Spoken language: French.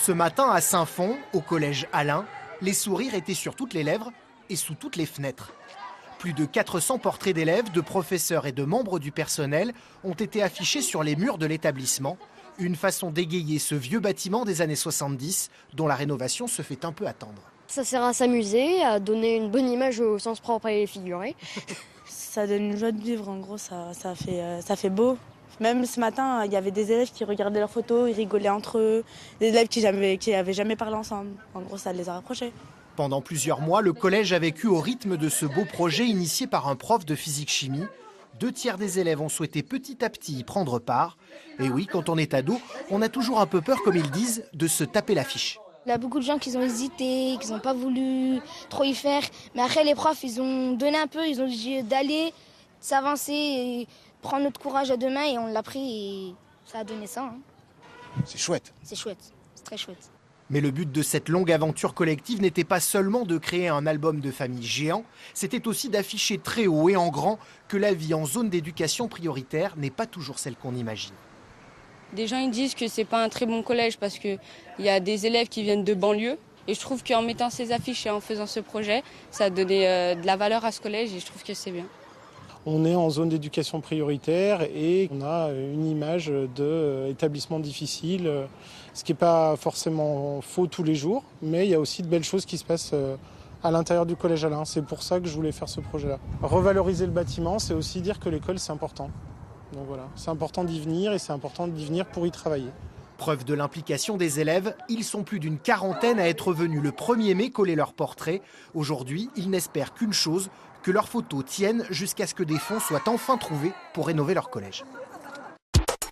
Ce matin à Saint-Fond, au collège Alain, les sourires étaient sur toutes les lèvres et sous toutes les fenêtres. Plus de 400 portraits d'élèves, de professeurs et de membres du personnel ont été affichés sur les murs de l'établissement. Une façon d'égayer ce vieux bâtiment des années 70 dont la rénovation se fait un peu attendre. Ça sert à s'amuser, à donner une bonne image au sens propre et figuré. Ça donne une joie de vivre, en gros, ça fait beau. Même ce matin, il y avait des élèves qui regardaient leurs photos, ils rigolaient entre eux, des élèves qui n'avaient jamais parlé ensemble. En gros, ça les a rapprochés. Pendant plusieurs mois, le collège a vécu au rythme de ce beau projet initié par un prof de physique-chimie. 2/3 des élèves ont souhaité petit à petit y prendre part. Et oui, quand on est ado, on a toujours un peu peur, comme ils disent, de se taper l'affiche. Il y a beaucoup de gens qui ont hésité, qui n'ont pas voulu trop y faire. Mais après, les profs, ils ont donné un peu, ils ont dit d'aller, de s'avancer, et prendre notre courage à deux mains. Et on l'a pris et ça a donné ça. C'est chouette. C'est chouette, c'est très chouette. Mais le but de cette longue aventure collective n'était pas seulement de créer un album de famille géant, c'était aussi d'afficher très haut et en grand que la vie en zone d'éducation prioritaire n'est pas toujours celle qu'on imagine. Des gens ils disent que c'est pas un très bon collège parce qu'il y a des élèves qui viennent de banlieue. Et je trouve qu'en mettant ces affiches et en faisant ce projet, ça a donné de la valeur à ce collège et je trouve que c'est bien. On est en zone d'éducation prioritaire et on a une image d'établissement difficile, ce qui n'est pas forcément faux tous les jours, mais il y a aussi de belles choses qui se passent à l'intérieur du collège Alain. C'est pour ça que je voulais faire ce projet-là. Revaloriser le bâtiment, c'est aussi dire que l'école, c'est important. Donc voilà, c'est important d'y venir et c'est important d'y venir pour y travailler. Preuve de l'implication des élèves, ils sont plus d'une quarantaine à être venus le 1er mai coller leurs portraits. Aujourd'hui, ils n'espèrent qu'une chose, que leurs photos tiennent jusqu'à ce que des fonds soient enfin trouvés pour rénover leur collège.